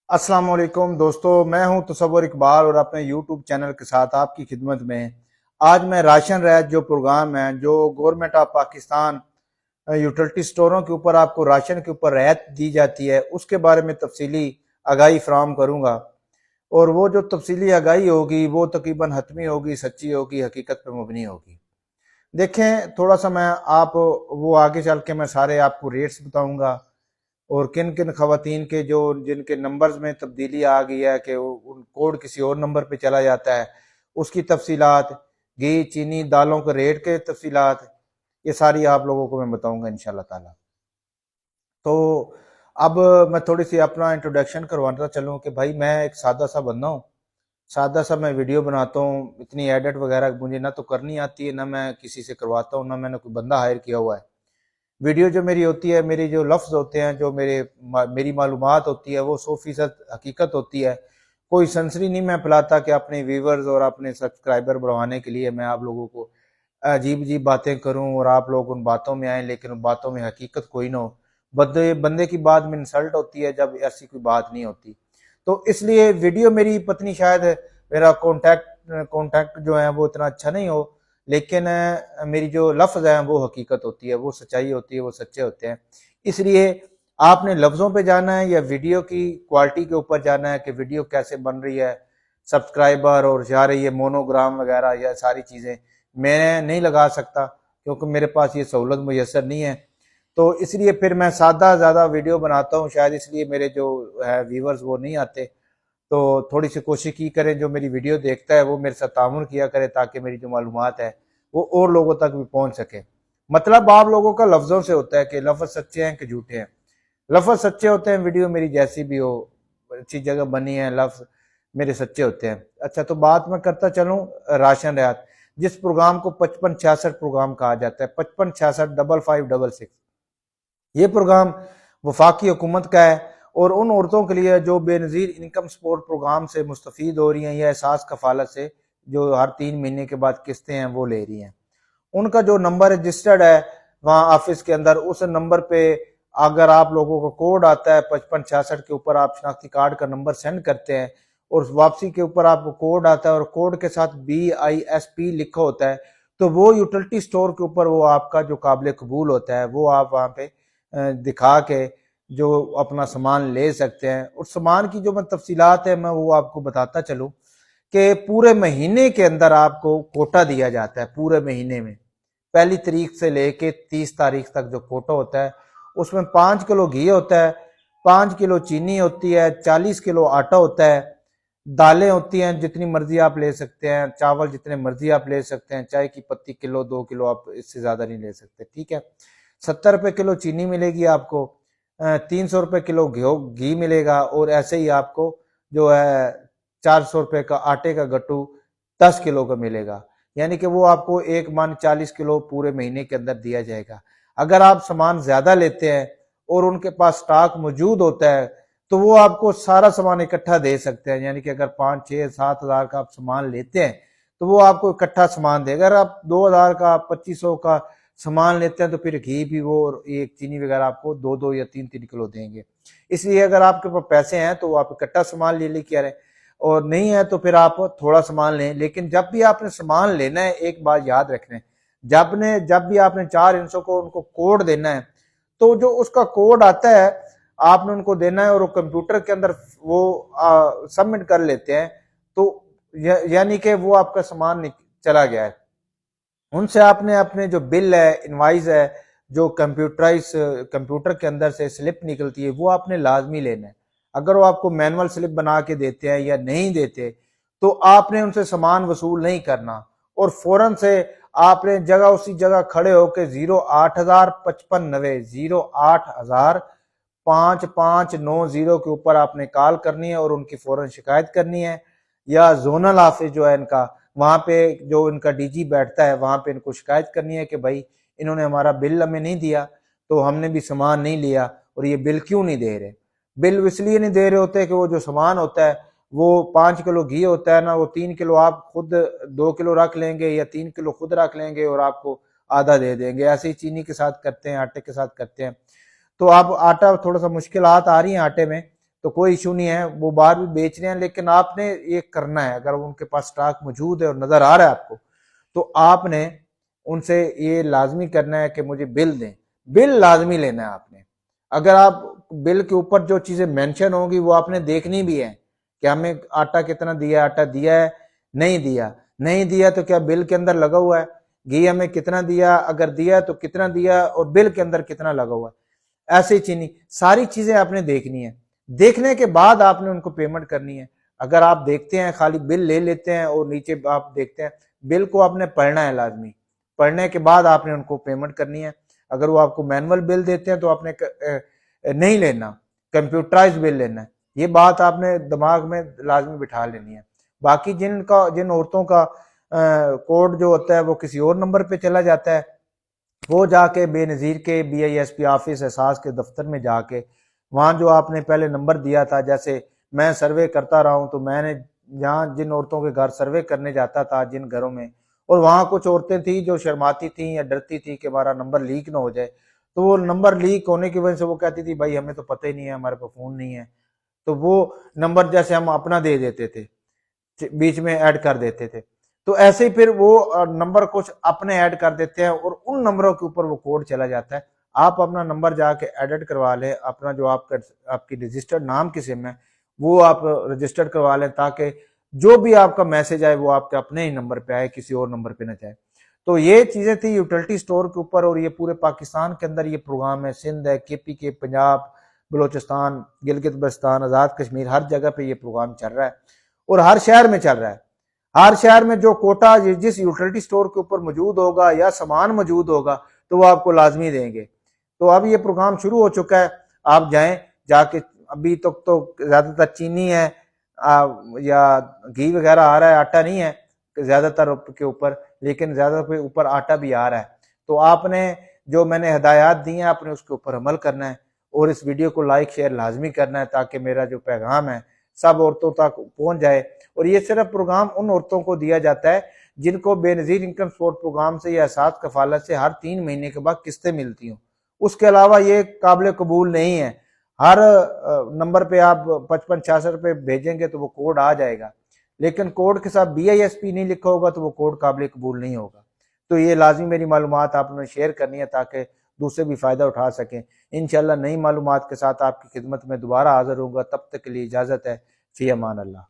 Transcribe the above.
अस्सलाम वालेकुम दोस्तों, मैं हूं तसव्वुर इकबाल और अपने यूट्यूब चैनल के साथ आपकी खिदमत में। आज मैं राशन रैयत जो प्रोग्राम है जो गवर्नमेंट ऑफ पाकिस्तान यूटिलिटी स्टोरों के ऊपर आपको राशन के ऊपर रैयत दी जाती है उसके बारे में तफसीली आगाही फराहम करूंगा। और वो जो तफसीली आगाही होगी वो तकरीबन हतमी होगी, सच्ची होगी, हकीकत पर मबनी होगी। देखें, थोड़ा सा मैं आप वो आगे चल के मैं सारे आपको रेट्स बताऊंगा और किन किन खवातीन के जो जिनके नंबर्स में तब्दीली आ गई है कि उन कोड किसी और नंबर पे चला जाता है उसकी तफसीलात, घी चीनी दालों के रेट के तफसीलात, ये सारी आप लोगों को मैं बताऊंगा इंशाल्लाह ताला। तो अब मैं थोड़ी सी अपना इंट्रोडक्शन करवाता चलूँ कि भाई मैं एक सादा सा बंदा हूँ। सादा सा मैं वीडियो बनाता हूँ, इतनी एडिट वगैरह मुझे ना तो करनी आती है, ना मैं किसी से करवाता हूँ, ना मैंने कोई बंदा हायर किया हुआ है। वीडियो जो मेरी होती है, मेरी जो लफ्ज़ होते हैं, जो मेरी मालूमात होती है वो 100% हकीकत होती है। कोई सनसनी नहीं मैं फैलाता कि अपने व्यूवर्स और अपने सब्सक्राइबर बढ़वाने के लिए मैं आप लोगों को अजीब अजीब बातें करूं और आप लोग उन बातों में आए लेकिन उन बातों में हकीकत कोई ना हो। बंदे बंदे की बात में इंसल्ट होती है जब ऐसी कोई बात नहीं होती। तो इसलिए वीडियो मेरी पत्नी शायद मेरा कॉन्टैक्ट जो है वो इतना अच्छा नहीं हो, लेकिन मेरी जो लफ्ज़ है वो हकीकत होती है, वो सच्चाई होती है, वो सच्चे होते हैं। इसलिए आपने लफ्ज़ों पे जाना है या वीडियो की क्वालिटी के ऊपर जाना है कि वीडियो कैसे बन रही है, सब्सक्राइबर और जा रही है मोनोग्राम वगैरह, या सारी चीज़ें मैं नहीं लगा सकता क्योंकि मेरे पास ये सहूलत मुयसर नहीं है। तो इसलिए फिर मैं सादा ज़्यादा वीडियो बनाता हूँ, शायद इसलिए मेरे जो है व्यूवर्स वो नहीं आते। तो थोड़ी सी कोशिश की करें, जो मेरी वीडियो देखता है वो मेरे साथ तामुन किया करे ताकि मेरी जो मालूमात है वो और लोगों तक भी पहुंच सके। मतलब आप लोगों का लफ्जों से होता है कि लफ्ज सच्चे हैं कि झूठे हैं। लफ्ज सच्चे होते हैं, वीडियो मेरी जैसी भी हो, अच्छी जगह बनी है, लफ्ज मेरे सच्चे होते हैं। अच्छा, तो बात मैं करता चलूं राशन रियात, जिस प्रोग्राम को 5566 प्रोग्राम कहा जाता है, 5566 5556। ये प्रोग्राम वफाकी हुकूमत का है और उन औरतों के लिए जो बेनज़ीर इनकम सपोर्ट प्रोग्राम से मुस्तफ़ीद हो रही हैं या एहसास कफालत से जो हर 3 महीने के बाद किस्तें हैं वो ले रही हैं, उनका जो नंबर रजिस्टर्ड है वहाँ ऑफिस के अंदर, उस नंबर पे अगर आप लोगों को कोड आता है 5566 के ऊपर, आप शनाख्ती कार्ड का नंबर सेंड करते हैं और वापसी के ऊपर आपको कोड आता है और कोड के साथ BISP लिखा होता है, तो वो यूटिलिटी स्टोर के ऊपर वो आपका जो काबिल कबूल होता है वो आप वहाँ पे दिखा के जो अपना सामान ले सकते हैं। और सामान की जो मैं तफसीलात है मैं वो आपको बताता चलूँ कि पूरे महीने के अंदर आपको कोटा दिया जाता है। पूरे महीने में 1 तारीख से लेके 30 तारीख तक जो कोटा होता है उसमें 5 किलो घी होता है, 5 किलो चीनी होती है, 40 किलो आटा होता है, दालें होती हैं जितनी मर्जी आप ले सकते हैं, चावल जितने मर्जी आप ले सकते हैं, चाय की पत्ती किलो 2 किलो, आप इससे ज्यादा नहीं ले सकते, ठीक है। 70 रुपए किलो चीनी मिलेगी आपको, 300 रुपए किलो घी मिलेगा और ऐसे ही आपको जो है 400 रुपए का आटे का गट्टू 10 किलो का मिलेगा। यानी कि वो आपको एक मन 40 किलो पूरे महीने के अंदर दिया जाएगा। अगर आप सामान ज्यादा लेते हैं और उनके पास स्टॉक मौजूद होता है तो वो आपको सारा सामान इकट्ठा दे सकते हैं। यानी कि अगर 5 6 7 हज़ार का आप सामान लेते हैं तो वो आपको इकट्ठा सामान देगा। अगर आप 2 हज़ार का 2500 का सामान लेते हैं तो फिर घी भी वो और एक चीनी वगैरह आपको 2 2 या 3 3 किलो देंगे। इसलिए अगर आपके पास पैसे हैं तो आप इकट्ठा सामान ले लेके आ रहे हैं, और नहीं है तो फिर आप थोड़ा सामान लें। लेकिन जब भी आपने सामान लेना है एक बात याद रखना है, जब भी आपने 4 हिस्सों को उनको कोड देना है तो जो उसका कोड आता है आपने उनको देना है और वो कंप्यूटर के अंदर वो सबमिट कर लेते हैं। तो यानी कि वो आपका सामान चला गया है। उनसे आपने अपने जो बिल है, इनवाइस है, जो कंप्यूटर के अंदर से स्लिप निकलती है वो आपने लाजमी लेना है। अगर वो आपको मैनुअल स्लिप बना के देते हैं या नहीं देते तो आपने उनसे सामान वसूल नहीं करना और फौरन से आपने उसी जगह खड़े होकर 08,055 08,5590 के ऊपर आपने कॉल करनी है और उनकी फौरन शिकायत करनी है। या जोनल ऑफिस जो है इनका, वहां पे जो इनका डीजी बैठता है वहां पे इनको शिकायत करनी है कि भाई इन्होंने हमारा बिल हमें नहीं दिया, तो हमने भी सामान नहीं लिया और ये बिल क्यों नहीं दे रहे। बिल इसलिए नहीं दे रहे होते कि वो जो सामान होता है वो 5 किलो घी होता है ना, वो 3 किलो आप खुद 2 किलो रख लेंगे या 3 किलो खुद रख लेंगे और आपको आधा दे देंगे। ऐसे ही चीनी के साथ करते हैं, आटे के साथ करते हैं। तो अब आटा थोड़ा सा मुश्किलात आ रही है आटे में, तो कोई इशू नहीं है, वो बाहर भी बेच रहे हैं, लेकिन आपने ये करना है। अगर उनके पास स्टॉक मौजूद है और नजर आ रहा है आपको, तो आपने उनसे ये लाजमी करना है कि मुझे बिल दें। बिल लाजमी लेना है आपने। अगर आप बिल के ऊपर जो चीजें मेंशन होंगी वो आपने देखनी भी है कि हमें आटा कितना दिया, आटा दिया है नहीं दिया, नहीं दिया तो क्या बिल के अंदर लगा हुआ है, घी हमें कितना दिया, अगर दिया तो कितना दिया और बिल के अंदर कितना लगा हुआ है, ऐसे चीनी सारी चीजें आपने देखनी है। देखने के बाद आपने उनको पेमेंट करनी है। अगर आप देखते हैं खाली बिल ले लेते हैं और नीचे आप देखते हैं, बिल को आपने पढ़ना है लाजमी, पढ़ने के बाद आपने उनको पेमेंट करनी है। अगर वो आपको मैनुअल बिल देते हैं तो आपने नहीं लेना, कंप्यूटराइज बिल लेना है। ये बात आपने दिमाग में लाजमी बिठा लेनी है। बाकी जिन औरतों का कोड जो होता है वो किसी और नंबर पे चला जाता है, वो जाके बेनज़ीर के BISP ऑफिस एहसास के दफ्तर में जाके वहां जो आपने पहले नंबर दिया था, जैसे मैं सर्वे करता रहा हूं तो मैंने जहां जिन औरतों के घर सर्वे करने जाता था जिन घरों में, और वहां कुछ औरतें थी जो शर्माती थी या डरती थी कि हमारा नंबर लीक ना हो जाए, तो वो नंबर लीक होने की वजह से वो कहती थी भाई हमें तो पता ही नहीं है, हमारे पास फोन नहीं है। तो वो नंबर जैसे हम अपना दे देते थे, बीच में ऐड कर देते थे, तो ऐसे ही फिर वो नंबर कुछ अपने ऐड कर देते हैं और उन नंबरों के ऊपर वो कोड चला जाता है। आप अपना नंबर जाके एडिट करवा लें, अपना जो आपकी रजिस्टर्ड नाम की सिम है वो आप रजिस्टर्ड करवा लें, ताकि जो भी आपका मैसेज आए वो आपके अपने ही नंबर पे आए, किसी और नंबर पे ना जाए। तो ये चीजें थी यूटिलिटी स्टोर के ऊपर, और ये पूरे पाकिस्तान के अंदर ये प्रोग्राम है। सिंध है, KPK, पंजाब, बलोचिस्तान, गिलगित बल्तिस्तान, आजाद कश्मीर, हर जगह पे ये प्रोग्राम चल रहा है और हर शहर में चल रहा है। हर शहर में जो कोटा जिस यूटिलिटी स्टोर के ऊपर मौजूद होगा या सामान मौजूद होगा तो वो आपको लाजमी देंगे। तो अब ये प्रोग्राम शुरू हो चुका है, आप जाएं जाके। अभी तक तो ज्यादातर चीनी है या घी वगैरह आ रहा है, आटा नहीं है ज्यादातर के ऊपर, लेकिन ज्यादा के ऊपर आटा भी आ रहा है। तो आपने जो मैंने हिदायत दी हैं आपने उसके ऊपर अमल करना है और इस वीडियो को लाइक शेयर लाजमी करना है, ताकि मेरा जो पैगाम है सब औरतों तक पहुंच जाए। और ये सिर्फ प्रोग्राम उन औरतों को दिया जाता है जिनको बेनजीर इनकम सपोर्ट प्रोग्राम से या एहसास कफालत से हर 3 महीने के बाद किस्तें मिलती हूँ। उसके अलावा ये काबिल कबूल नहीं है। हर नंबर पे आप 55-66 रुपए भेजेंगे तो वो कोड आ जाएगा, लेकिन कोड के साथ BISP नहीं लिखा होगा तो वो कोड काबिल कबूल नहीं होगा। तो ये लाजमी मेरी मालूमात आपने शेयर करनी है ताकि दूसरे भी फायदा उठा सकें। इंशाल्लाह नई मालूमात के साथ आपकी खिदमत में दोबारा हाजिर होगा। तब तक के लिए इजाजत है। फी अमान अल्लाह।